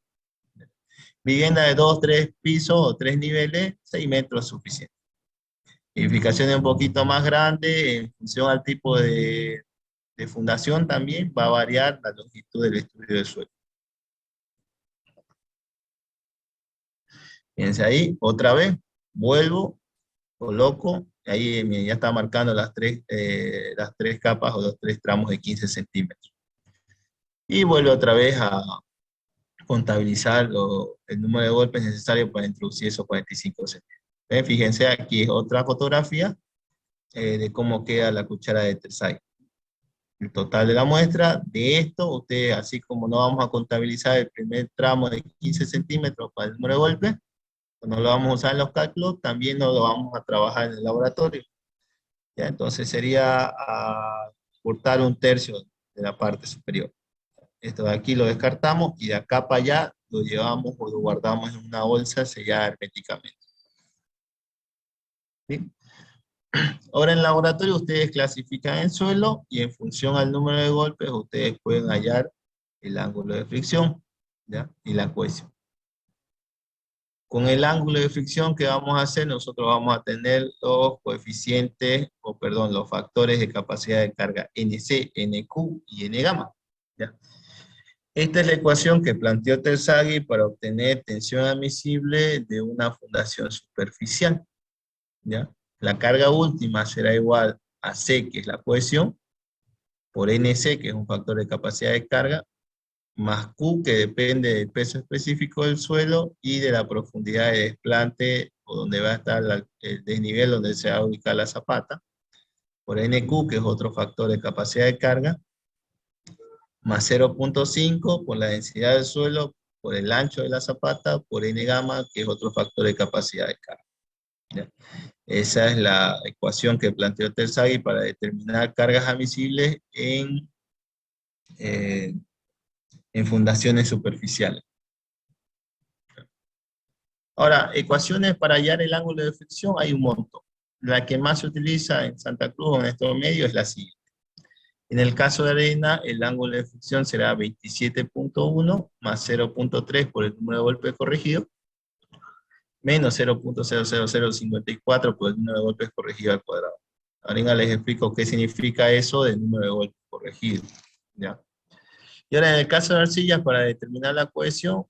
Vivienda de 2, 3 pisos o 3 niveles, 6 metros es suficiente. Edificaciones un poquito más grandes, en función al tipo de fundación también va a variar la longitud del estudio del suelo. Fíjense ahí, otra vez, vuelvo, coloco, ahí ya está marcando las tres capas o los 3 tramos de 15 centímetros. Y vuelvo otra vez a contabilizar el número de golpes necesarios para introducir esos 45 centímetros. Fíjense, aquí es otra fotografía de cómo queda la cuchara de Tersay. El total de la muestra, de esto, ustedes, así como no vamos a contabilizar el primer tramo de 15 centímetros para el número de golpes, no lo vamos a usar en los cálculos, también no lo vamos a trabajar en el laboratorio. ¿Ya? Entonces sería cortar 1/3 de la parte superior. Esto de aquí lo descartamos y de acá para allá lo llevamos o lo guardamos en una bolsa sellada herméticamente. ¿Sí? Ahora en el laboratorio ustedes clasifican el suelo y en función al número de golpes ustedes pueden hallar el ángulo de fricción, ¿ya? Y la cohesión. Con el ángulo de fricción que vamos a hacer, nosotros vamos a tener los coeficientes, o perdón, los factores de capacidad de carga NC, NQ y N gamma, ¿ya? Esta es la ecuación que planteó Terzaghi para obtener tensión admisible de una fundación superficial, ¿ya? La carga última será igual a C, que es la cohesión, por NC, que es un factor de capacidad de carga, más Q, que depende del peso específico del suelo y de la profundidad de desplante o donde va a estar el desnivel donde se va a ubicar la zapata, por NQ, que es otro factor de capacidad de carga, más 0,5 por la densidad del suelo, por el ancho de la zapata, por N gamma, que es otro factor de capacidad de carga. ¿Ya? Esa es la ecuación que planteó Terzaghi para determinar cargas admisibles en fundaciones superficiales. Ahora, ecuaciones para hallar el ángulo de fricción hay un montón. La que más se utiliza en Santa Cruz o en estos medios es la siguiente. En el caso de arena, el ángulo de fricción será 27.1 más 0.3 por el número de golpes corregido, menos 0.00054 por el número de golpes corregido al cuadrado. Ahora les explico qué significa eso del número de golpes corregido. ¿Ya? Y ahora en el caso de arcillas, para determinar la cohesión,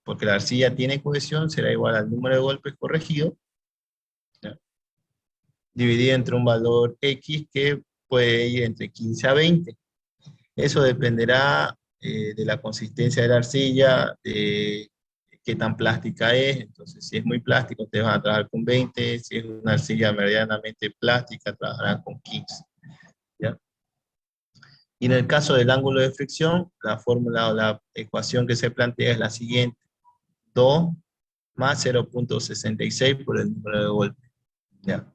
porque la arcilla tiene cohesión, será igual al número de golpes corregido, ¿ya? Dividido entre un valor X que puede ir entre 15 a 20. Eso dependerá de la consistencia de la arcilla, de qué tan plástica es. Entonces, si es muy plástica, ustedes van a trabajar con 20. Si es una arcilla medianamente plástica, trabajarán con 15. ¿Ya? Y en el caso del ángulo de fricción, la fórmula o la ecuación que se plantea es la siguiente. 2 más 0.66 por el número de golpes. ¿Ya?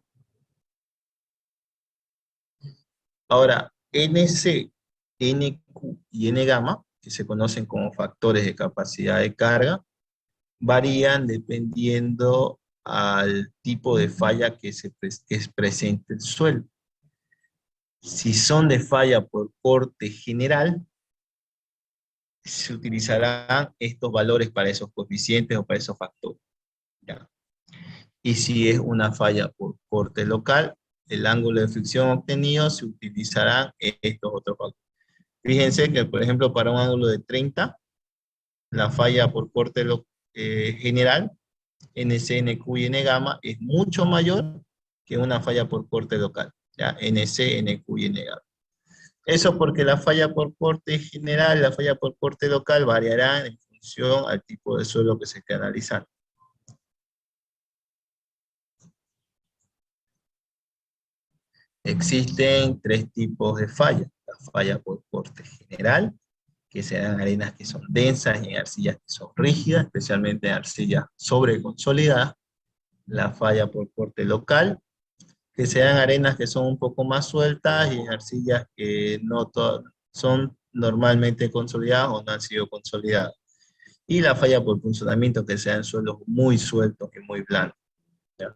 Ahora, NC, NQ y N gamma, que se conocen como factores de capacidad de carga, varían dependiendo al tipo de falla que es presente el suelo. Si son de falla por corte general, se utilizarán estos valores para esos coeficientes o para esos factores. ¿Ya? Y si es una falla por corte local, el ángulo de fricción obtenido se utilizarán estos otros factores. Fíjense que, por ejemplo, para un ángulo de 30, la falla por corte general, NC, NQ y N gamma, es mucho mayor que una falla por corte local, ¿ya? NC, NQ y N gamma. Eso porque la falla por corte general y la falla por corte local variarán en función al tipo de suelo que se esté analizando. Existen tres tipos de falla. La falla por corte general, que serán arenas que son densas y en arcillas que son rígidas, especialmente en arcillas sobreconsolidadas. La falla por corte local, que sean arenas que son un poco más sueltas y en arcillas que no son normalmente consolidadas o no han sido consolidadas. Y la falla por funcionamiento, que sean suelos muy sueltos y muy blandos. ¿Ya?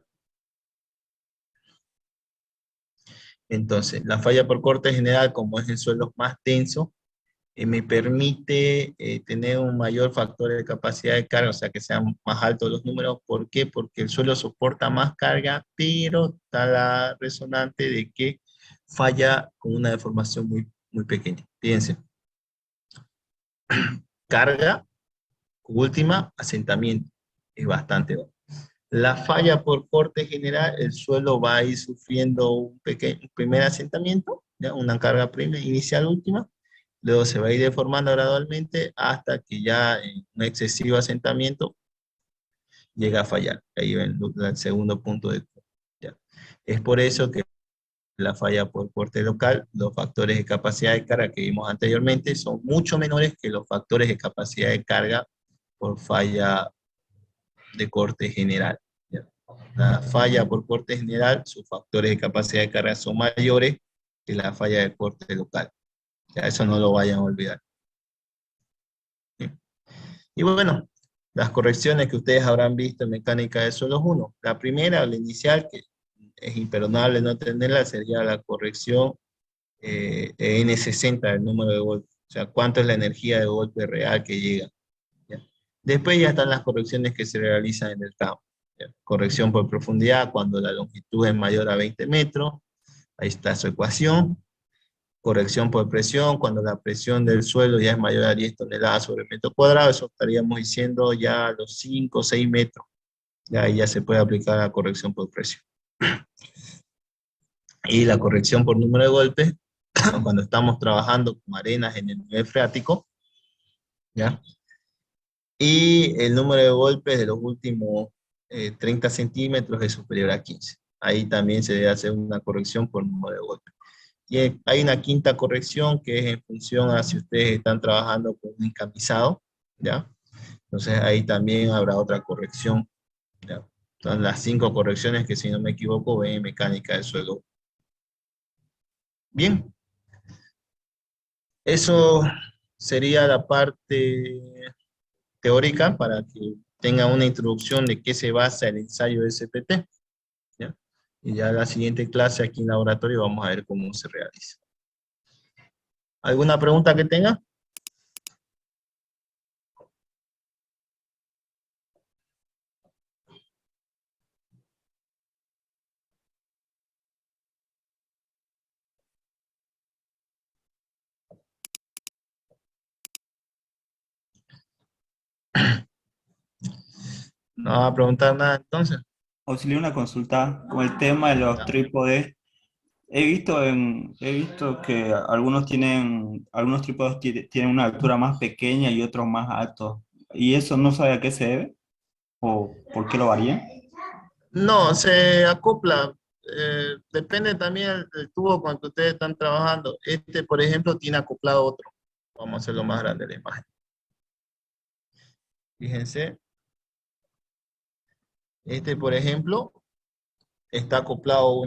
Entonces, la falla por corte general, como es en suelos más densos, me permite tener un mayor factor de capacidad de carga, o sea, que sean más altos los números. ¿Por qué? Porque el suelo soporta más carga, pero está la resonante de que falla con una deformación muy, muy pequeña. Fíjense. Carga, última, asentamiento. Es bastante bajo. La falla por corte general, el suelo va a ir sufriendo un primer asentamiento, ¿ya? Una carga inicial última, luego se va a ir deformando gradualmente hasta que ya en un excesivo asentamiento llega a fallar. Ahí ven el segundo punto de ¿ya? Es por eso que la falla por corte local, los factores de capacidad de carga que vimos anteriormente son mucho menores que los factores de capacidad de carga por falla de corte general. ¿Ya? La falla por corte general, sus factores de capacidad de carga son mayores que la falla de corte local. Ya, eso no lo vayan a olvidar. ¿Sí? Y bueno, las correcciones que ustedes habrán visto en mecánica de suelos 1. La primera, la inicial, que es imperdonable no tenerla, sería la corrección N60, el número de golpes. O sea, cuánto es la energía de golpe real que llega. ¿Ya? Después ya están las correcciones que se realizan en el campo. ¿Ya? Corrección por profundidad cuando la longitud es mayor a 20 metros. Ahí está su ecuación. Corrección por presión, cuando la presión del suelo ya es mayor a 10 toneladas sobre metro cuadrado, eso estaríamos diciendo ya a los 5 o 6 metros. Ya ahí ya se puede aplicar la corrección por presión. Y la corrección por número de golpes, cuando estamos trabajando con arenas en el nivel freático, ¿ya? Y el número de golpes de los últimos 30 centímetros es superior a 15. Ahí también se debe hacer una corrección por número de golpes. Y hay una quinta corrección que es en función a si ustedes están trabajando con un encamisado, ¿ya? Entonces ahí también habrá otra corrección, ¿ya? Son las 5 correcciones que, si no me equivoco, ven en mecánica del suelo. Bien, eso sería la parte teórica para que tengan una introducción de qué se basa el ensayo de SPT, ¿ya? Y ya la siguiente clase aquí en laboratorio vamos a ver cómo se realiza. ¿Alguna pregunta que tenga? No va a preguntar nada entonces. Auxilio, una consulta con el tema de los Ya. trípodes. He visto que algunos trípodes tienen una altura más pequeña y otros más altos. ¿Y eso no sabe a qué se debe? ¿O por qué lo varían? No, se acopla. Depende también del tubo con el que ustedes están trabajando. Este, por ejemplo, tiene acoplado otro. Vamos a hacerlo más grande la imagen. Fíjense. Este, por ejemplo, está acoplado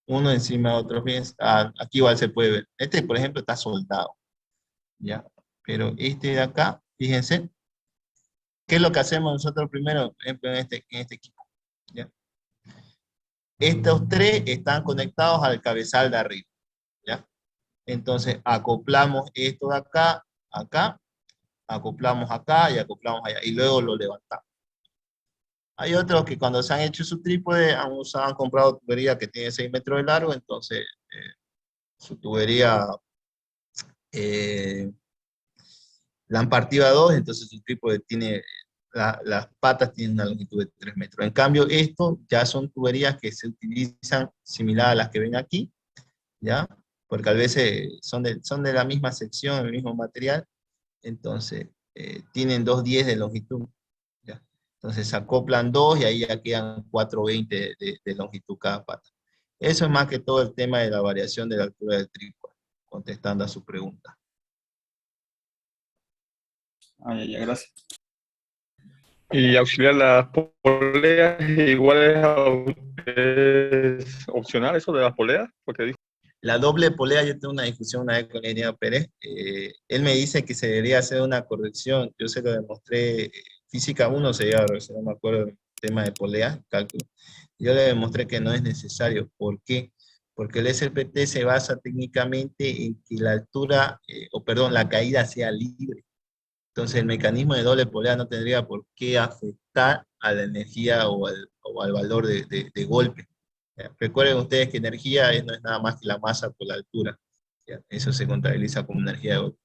uno encima de otro. Fíjense, aquí igual se puede ver. Este, por ejemplo, está soldado. ¿Ya? Pero este de acá, fíjense, ¿qué es lo que hacemos nosotros primero, por ejemplo, en este equipo? ¿Ya? Estos tres están conectados al cabezal de arriba. ¿Ya? Entonces, acoplamos esto de acá, acá, acoplamos acá y acoplamos allá. Y luego lo levantamos. Hay otros que cuando se han hecho su trípode han comprado tubería que tiene 6 metros de largo, entonces su tubería eh, la han partido a dos, entonces su trípode tiene, las patas tienen una longitud de 3 metros. En cambio, esto ya son tuberías que se utilizan similar a las que ven aquí, ¿ya? Porque a veces son de la misma sección, el mismo material, entonces tienen 2,10 de longitud, ¿ya? Entonces se acoplan dos y ahí ya quedan 4,20 de longitud cada pata. Eso es más que todo el tema de la variación de la altura del trípode, contestando a su pregunta. Ah, ya, gracias. Y auxiliar las poleas, igual es opcional eso de las poleas, porque dijo. La doble polea, yo tengo una discusión una vez con el ingeniero Pérez. Él me dice que se debería hacer una corrección. Yo se lo demostré, física 1 se lleva, no me acuerdo el tema de polea, cálculo. Yo le demostré que no es necesario. ¿Por qué? Porque el SPT se basa técnicamente en que la altura, o perdón, la caída sea libre. Entonces el mecanismo de doble polea no tendría por qué afectar a la energía o al valor de golpe. ¿Ya? Recuerden ustedes que energía no es nada más que la masa por la altura. ¿Ya? Eso se contabiliza como energía de golpe.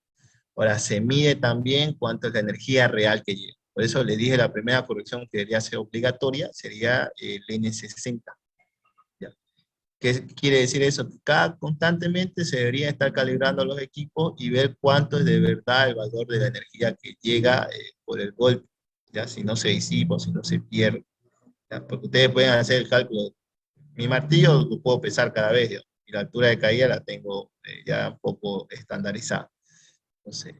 Ahora, se mide también cuánto es la energía real que llega. Por eso les dije la primera corrección que debería ser obligatoria, sería el N60. ¿Ya? ¿Qué quiere decir eso? Que constantemente se debería estar calibrando los equipos y ver cuánto es de verdad el valor de la energía que llega por el golpe, ¿ya? Si no se disipa o si no se pierde. ¿Ya? Porque ustedes pueden hacer el cálculo. Mi martillo lo puedo pesar cada vez, ¿ya? Y la altura de caída la tengo ya un poco estandarizada. Entonces,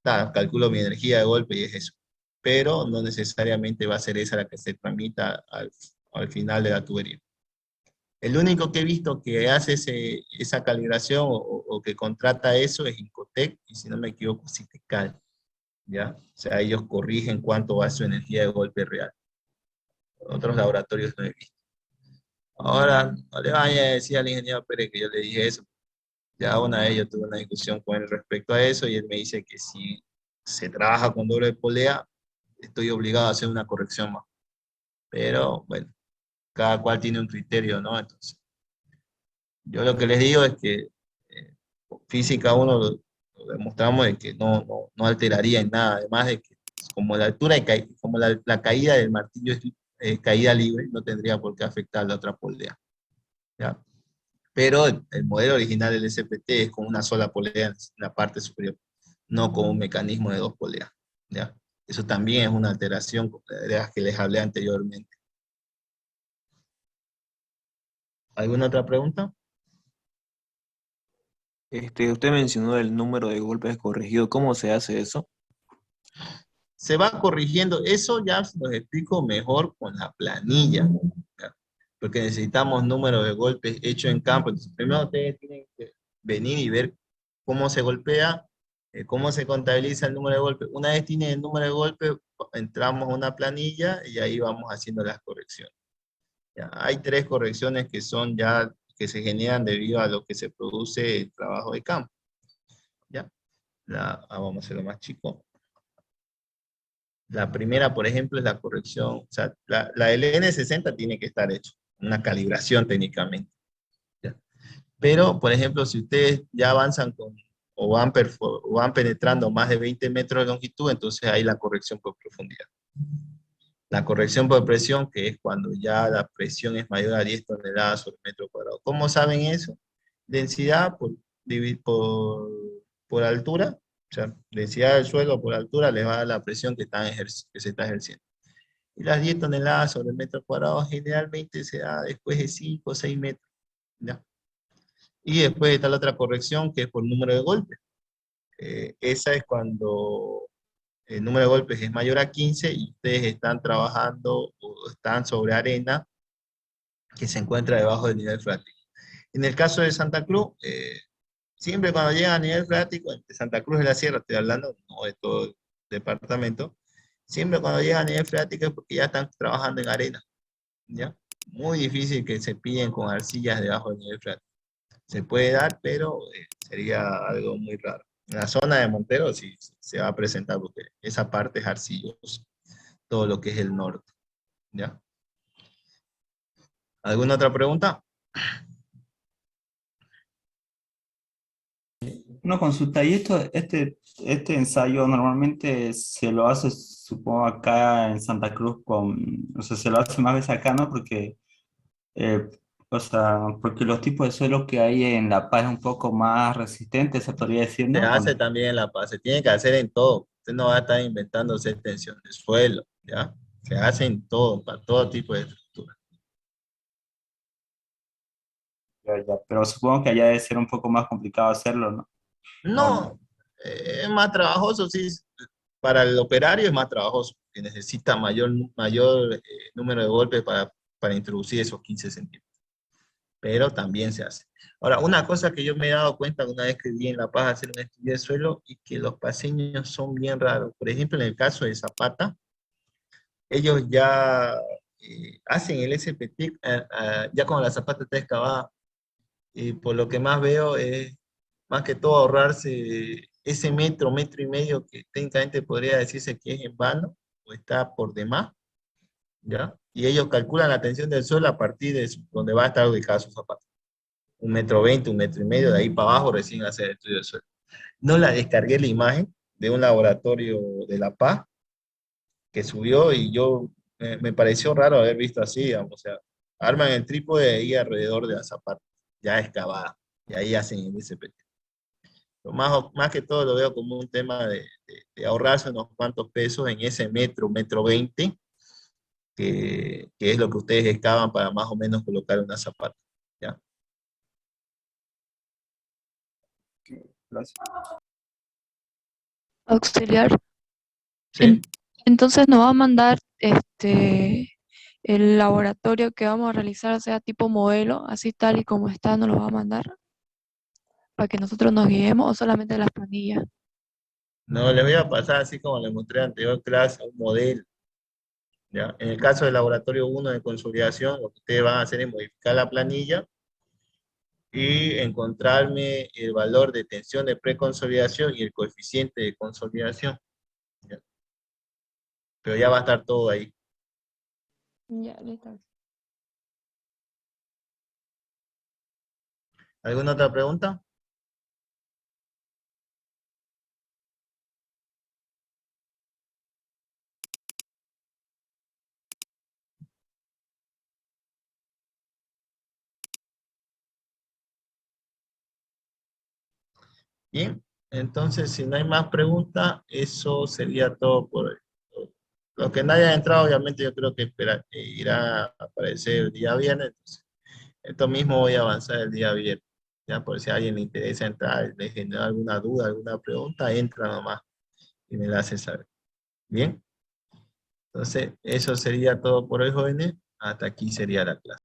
calculo mi energía de golpe y es eso. Pero no necesariamente va a ser esa la que se tramita al final de la tubería. El único que he visto que hace esa calibración o que contrata eso es Incotec, y si no me equivoco, Citecal, ¿ya? O sea, ellos corrigen cuánto va su energía de golpe real. Otros laboratorios no he visto. Ahora, no le vaya a decir al ingeniero Pérez que yo le dije eso. Ya una vez yo tuve una discusión con él respecto a eso y él me dice que si se trabaja con doble polea, estoy obligado a hacer una corrección más. Pero bueno, cada cual tiene un criterio, ¿no? Entonces, yo lo que les digo es que física 1 lo demostramos de que no alteraría en nada, además de que como la altura como la caída del martillo es caída libre, no tendría por qué afectar la otra polea, ¿ya? Pero el modelo original del SPT es con una sola polea en la parte superior, no con un mecanismo de dos poleas, ¿ya? Eso también es una alteración de las que les hablé anteriormente. ¿Alguna otra pregunta? Usted mencionó el número de golpes corregido. ¿Cómo se hace eso? Se va corrigiendo, eso ya se los explico mejor con la planilla, ¿ya? Porque necesitamos número de golpes hechos en campo. Entonces, primero ustedes tienen que venir y ver cómo se golpea ¿Cómo se contabiliza el número de golpes? Una vez tiene el número de golpes, entramos a una planilla y ahí vamos haciendo las correcciones. ¿Ya? Hay 3 correcciones que son ya, que se generan debido a lo que se produce el trabajo de campo. ¿Ya? Vamos a hacerlo más chico. La primera, por ejemplo, es la corrección, o sea, la del N60 tiene que estar hecho, una calibración técnicamente. ¿Ya? Pero, por ejemplo, si ustedes ya avanzan o van penetrando más de 20 metros de longitud, entonces hay la corrección por profundidad. La corrección por presión, que es cuando ya la presión es mayor a 10 toneladas sobre metro cuadrado. ¿Cómo saben eso? Densidad por altura, o sea, densidad del suelo por altura les va a dar la presión que se está ejerciendo. Y las 10 toneladas sobre metro cuadrado generalmente se da después de 5 o 6 metros. ¿Ya? Y después está la otra corrección que es por número de golpes. Esa es cuando el número de golpes es mayor a 15 y ustedes están trabajando o están sobre arena que se encuentra debajo del nivel freático. En el caso de Santa Cruz, siempre cuando llega a nivel freático, de Santa Cruz de la Sierra, estoy hablando, no de todo el departamento, siempre cuando llega a nivel freático es porque ya están trabajando en arena. ¿Ya? Muy difícil que se pillen con arcillas debajo del nivel freático. Se puede dar, pero sería algo muy raro. En la zona de Montero sí se va a presentar porque esa parte es arcillosa, todo lo que es el norte. ¿Ya? ¿Alguna otra pregunta? Una consulta, y este ensayo normalmente se lo hace, supongo, acá en Santa Cruz o sea, se lo hace más veces acá, ¿no? Porque, eh, o sea, porque los tipos de suelo que hay en La Paz es un poco más resistente, se podría decir, Se ¿no? hace también en La Paz, se tiene que hacer en todo. Usted no va a estar inventándose tensión de suelo, ¿ya? Se hace en todo, para todo tipo de estructura. Pero supongo que allá debe ser un poco más complicado hacerlo, ¿no? ¿O no? No, es más trabajoso, sí. Para el operario es más trabajoso, que necesita mayor número de golpes para introducir esos 15 centímetros. Pero también se hace. Ahora, una cosa que yo me he dado cuenta una vez que vi en La Paz hacer un estudio de suelo y que los paseños son bien raros. Por ejemplo, en el caso de Zapata, ellos ya hacen el SPT ya cuando la zapata está excavada. Y por lo que más veo es más que todo ahorrarse ese metro y medio que técnicamente podría decirse que es en vano o está por demás, ¿ya? Y ellos calculan la tensión del suelo a partir de donde va a estar ubicado su zapato. 1,20 m, 1,5 m, de ahí para abajo recién hacer el estudio del suelo. No la descargué la imagen de un laboratorio de La Paz que subió y yo me pareció raro haber visto así, digamos, o sea, arman el trípode ahí alrededor de la zapata, ya excavada, y ahí hacen el SPT. Más que todo lo veo como un tema de ahorrarse unos cuantos pesos en ese metro 20, que es lo que ustedes excavan para más o menos colocar una zapata. ¿Ya? Gracias. Auxiliar. ¿Sí? Entonces nos va a mandar el laboratorio que vamos a realizar, sea tipo modelo, así tal y como está, nos lo va a mandar para que nosotros nos guiemos o solamente las planillas. No, les voy a pasar así como les mostré en la anterior clase, un modelo. ¿Ya? En el caso del laboratorio 1 de consolidación, lo que ustedes van a hacer es modificar la planilla y encontrarme el valor de tensión de preconsolidación y el coeficiente de consolidación. ¿Ya? Pero ya va a estar todo ahí. Ya, listo. ¿Alguna otra pregunta? Bien, entonces si no hay más preguntas, eso sería todo por hoy. Los que no hayan entrado, obviamente yo creo que irá a aparecer el día viernes. Entonces, esto mismo voy a avanzar el día viernes. Ya por si a alguien le interesa entrar, le genera alguna duda, alguna pregunta, entra nomás y me la hace saber. Bien, entonces eso sería todo por hoy, jóvenes. Hasta aquí sería la clase.